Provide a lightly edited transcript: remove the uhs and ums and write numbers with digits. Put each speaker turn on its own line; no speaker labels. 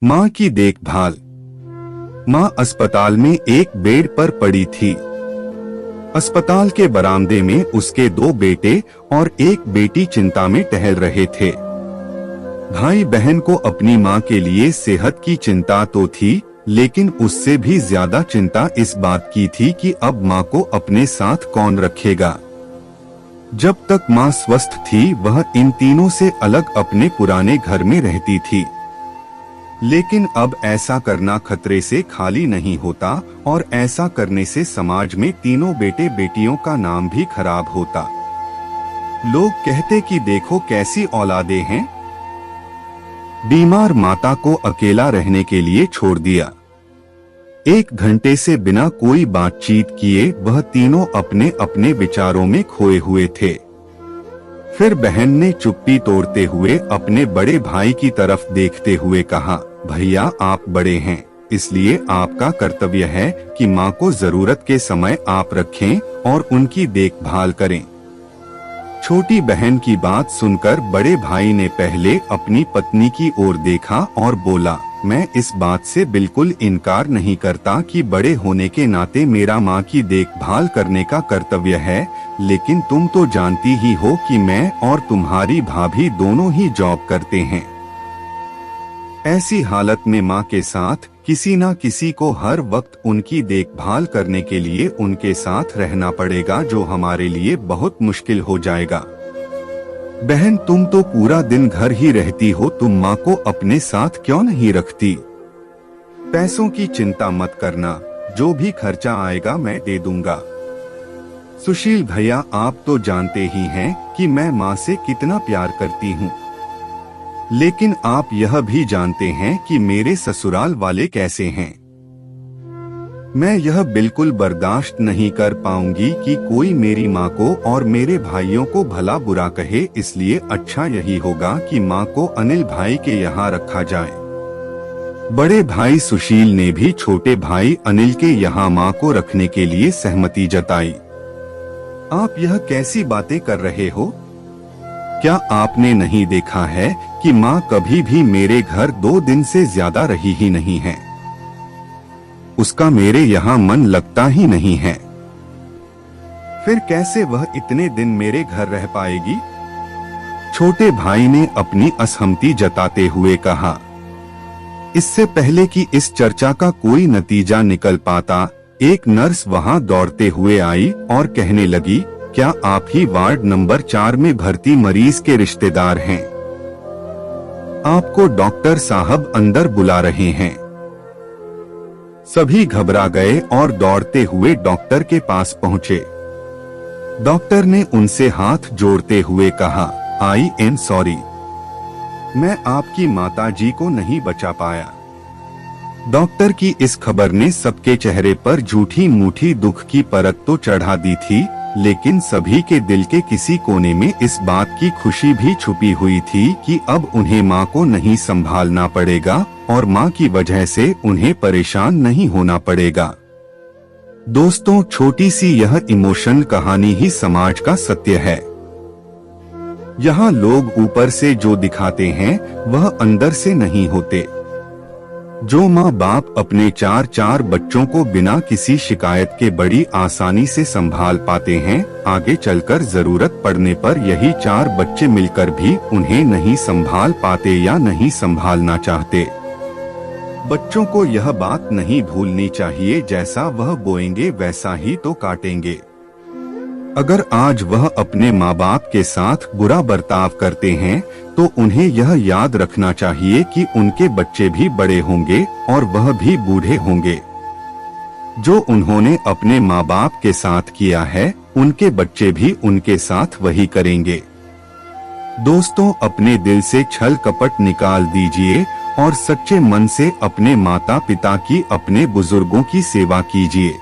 माँ की देखभाल। माँ अस्पताल में एक बेड पर पड़ी थी। अस्पताल के बरामदे में उसके 2 बेटे और 1 बेटी चिंता में टहल रहे थे। भाई बहन को अपनी माँ के लिए सेहत की चिंता तो थी, लेकिन उससे भी ज्यादा चिंता इस बात की थी कि अब माँ को अपने साथ कौन रखेगा। जब तक माँ स्वस्थ थी वह इन तीनों से अलग अपने पुराने घर में रहती थी, लेकिन अब ऐसा करना खतरे से खाली नहीं होता और ऐसा करने से समाज में तीनों बेटे बेटियों का नाम भी खराब होता। लोग कहते कि देखो कैसी औलादें हैं। बीमार माता को अकेला रहने के लिए छोड़ दिया। 1 घंटे से बिना कोई बातचीत किए वह तीनों अपने अपने विचारों में खोए हुए थे। फिर बहन ने चुप्पी तोड़ते हुए अपने बड़े भाई की तरफ देखते हुए कहा, भैया आप बड़े हैं, इसलिए आपका कर्तव्य है कि माँ को जरूरत के समय आप रखें और उनकी देखभाल करें। छोटी बहन की बात सुनकर बड़े भाई ने पहले अपनी पत्नी की ओर देखा और बोला, मैं इस बात से बिल्कुल इनकार नहीं करता कि बड़े होने के नाते मेरा माँ की देखभाल करने का कर्तव्य है, लेकिन तुम तो जानती ही हो कि मैं और तुम्हारी भाभी दोनों ही जॉब करते हैं। ऐसी हालत में माँ के साथ किसी न किसी को हर वक्त उनकी देखभाल करने के लिए उनके साथ रहना पड़ेगा, जो हमारे लिए बहुत मुश्किल हो जाएगा। बहन तुम तो पूरा दिन घर ही रहती हो, तुम माँ को अपने साथ क्यों नहीं रखती? पैसों की चिंता मत करना, जो भी खर्चा आएगा मैं दे दूंगा। सुशील भैया आप तो जानते ही हैं कि मैं माँ से कितना प्यार करती हूँ, लेकिन आप यह भी जानते हैं कि मेरे ससुराल वाले कैसे हैं। मैं यह बिल्कुल बर्दाश्त नहीं कर पाऊंगी कि कोई मेरी माँ को और मेरे भाइयों को भला बुरा कहे, इसलिए अच्छा यही होगा कि माँ को अनिल भाई के यहाँ रखा जाए। बड़े भाई सुशील ने भी छोटे भाई अनिल के यहाँ माँ को रखने के लिए सहमति जताई। आप यह कैसी बातें कर रहे हो? क्या आपने नहीं देखा है कि माँ कभी भी मेरे घर 2 दिन से ज्यादा रही ही नहीं है? उसका मेरे यहाँ मन लगता ही नहीं है। फिर कैसे वह इतने दिन मेरे घर रह पाएगी? छोटे भाई ने अपनी असहमति जताते हुए कहा। इससे पहले कि इस चर्चा का कोई नतीजा निकल पाता, एक नर्स वहां दौड़ते हुए आई और कहने लगी, क्या आप ही वार्ड नंबर 4 में भर्ती मरीज के रिश्तेदार हैं? आपको डॉक्टर साहब अंदर बुला रहे हैं। सभी घबरा गए और दौड़ते हुए डॉक्टर के पास पहुंचे। डॉक्टर ने उनसे हाथ जोड़ते हुए कहा, आई एम सॉरी, मैं आपकी माताजी को नहीं बचा पाया। डॉक्टर की इस खबर ने सबके चेहरे पर झूठी मूठी दुख की परत तो चढ़ा दी थी, लेकिन सभी के दिल के किसी कोने में इस बात की खुशी भी छुपी हुई थी कि अब उन्हें माँ को नहीं संभालना पड़ेगा और माँ की वजह से उन्हें परेशान नहीं होना पड़ेगा। दोस्तों, छोटी सी यह इमोशनल कहानी ही समाज का सत्य है। यहाँ लोग ऊपर से जो दिखाते हैं वह अंदर से नहीं होते। जो माँ बाप अपने 4 बच्चों को बिना किसी शिकायत के बड़ी आसानी से संभाल पाते हैं, आगे चलकर जरूरत पड़ने पर यही 4 बच्चे मिलकर भी उन्हें नहीं संभाल पाते या नहीं संभालना चाहते। बच्चों को यह बात नहीं भूलनी चाहिए, जैसा वह बोएंगे वैसा ही तो काटेंगे। अगर आज वह अपने माँ बाप के साथ बुरा बर्ताव करते हैं तो उन्हें यह याद रखना चाहिए कि उनके बच्चे भी बड़े होंगे और वह भी बूढ़े होंगे। जो उन्होंने अपने माँ बाप के साथ किया है, उनके बच्चे भी उनके साथ वही करेंगे। दोस्तों, अपने दिल से छल कपट निकाल दीजिए और सच्चे मन से अपने माता पिता की, अपने बुजुर्गों की सेवा कीजिए।